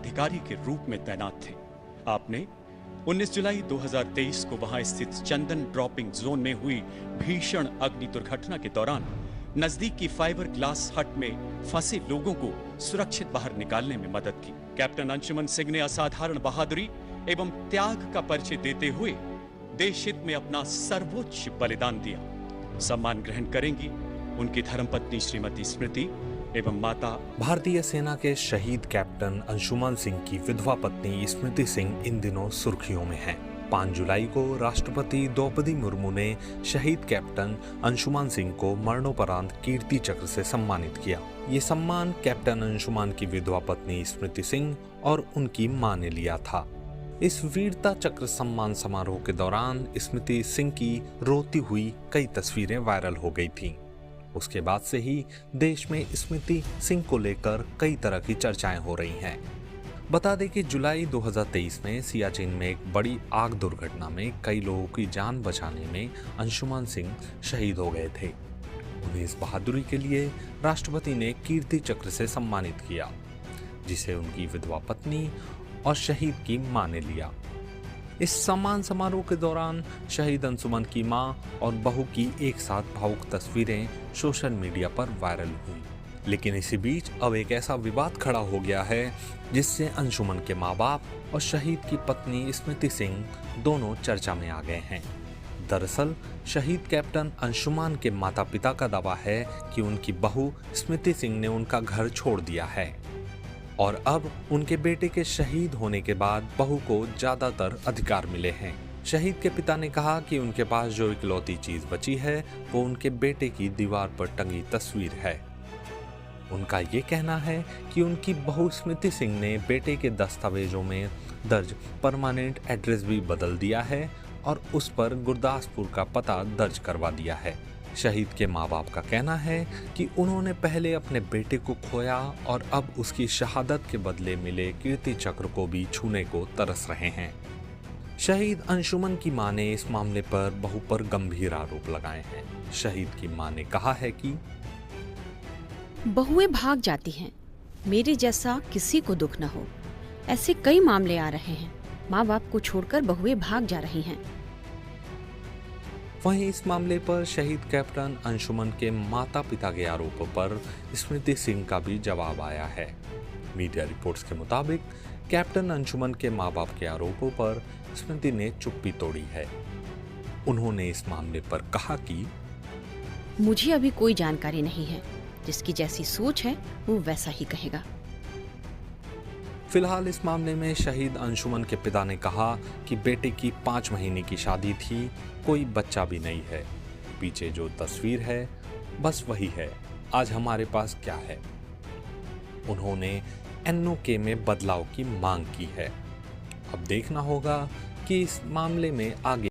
अधिकारी के रूप में तैनात थे। आपने 19 जुलाई 2023 को वहां स्थित चंदन ड्रॉपिंग जोन में हुई भीषण अग्नि दुर्घटना के दौरान नजदीक की फाइबर ग्लास हट में फंसे लोगों को सुरक्षित बाहर निकालने में मदद की। कैप्टन अंशुमन सिंह ने असाधारण बहादुरी एवं त्याग का परिचय देते हुए देश हित में अपना सर्वोच्च बलिदान दिया। सम्मान ग्रहण करेंगी उनकी धर्मपत्नी श्रीमती स्मृति एवं माता। भारतीय सेना के शहीद कैप्टन अंशुमन सिंह की विधवा पत्नी स्मृति सिंह इन दिनों सुर्खियों में हैं। 5 जुलाई को राष्ट्रपति द्रौपदी मुर्मू ने शहीद कैप्टन अंशुमन सिंह को मरणोपरांत कीर्ति चक्र से सम्मानित किया। ये सम्मान कैप्टन अंशुमन की विधवा पत्नी स्मृति सिंह और उनकी मां ने लिया था। इस वीरता चक्र सम्मान समारोह के दौरान स्मृति सिंह की रोती हुई कई तस्वीरें वायरल हो गई थीं। उसके बाद से ही देश में स्मृति सिंह को लेकर कई तरह की चर्चाएं हो रही हैं। बता दें कि जुलाई 2023 में सियाचिन में एक बड़ी आग दुर्घटना में कई लोगों की जान बचाने में अंशुमन सिंह शहीद हो गए थे। उन्हें इस बहादुरी के लिए राष्ट्रपति ने कीर्ति चक्र से सम्मानित किया, जिसे उनकी विधवा पत्नी और शहीद की मां ने लिया। इस सम्मान समारोह के दौरान शहीद अंशुमन की मां और बहू की एक साथ भावुक तस्वीरें सोशल मीडिया पर वायरल हुई। लेकिन इसी बीच अब एक ऐसा विवाद खड़ा हो गया है जिससे अंशुमन के माँ बाप और शहीद की पत्नी स्मृति सिंह दोनों चर्चा में आ गए हैं। दरअसल शहीद कैप्टन अंशुमन के माता पिता का दावा है कि उनकी बहू स्मृति सिंह ने उनका घर छोड़ दिया है और अब उनके बेटे के शहीद होने के बाद बहू को ज्यादातर अधिकार मिले हैं। शहीद के पिता ने कहा कि उनके पास जो इकलौती चीज बची है वो उनके बेटे की दीवार पर टंगी तस्वीर है। उनका ये कहना है कि उनकी बहू स्मृति सिंह ने बेटे के दस्तावेजों में दर्ज परमानेंट एड्रेस भी बदल दिया है और उस पर गुरदासपुर का पता दर्ज करवा दिया है। शहीद के माँ बाप का कहना है कि उन्होंने पहले अपने बेटे को खोया और अब उसकी शहादत के बदले मिले कीर्ति चक्र को भी छूने को तरस रहे हैं। शहीद अंशुमन की मां ने इस मामले पर बहू पर गंभीर आरोप लगाए हैं। शहीद की मां ने कहा है कि बहुएं भाग जाती हैं, मेरे जैसा किसी को दुख न हो। ऐसे कई मामले आ रहे हैं। माँ बाप को छोड़कर बहुएं भाग जा रही हैं। वहीं इस मामले पर शहीद कैप्टन अंशुमन के माता पिता के आरोपों पर स्मृति सिंह का भी जवाब आया है। मीडिया रिपोर्ट्स के मुताबिक कैप्टन अंशुमन के मां बाप के आरोपों पर स्मृति ने चुप्पी तोड़ी है। उन्होंने इस मामले पर कहा कि मुझे अभी कोई जानकारी नहीं है, जिसकी जैसी सोच है वो वैसा ही कहेगा। फिलहाल इस मामले में शहीद अंशुमन के पिता ने कहा कि बेटे की 5 महीने की शादी थी, कोई बच्चा भी नहीं है। पीछे जो तस्वीर है बस वही है, आज हमारे पास क्या है। उन्होंने एनओके में बदलाव की मांग की है। अब देखना होगा कि इस मामले में आगे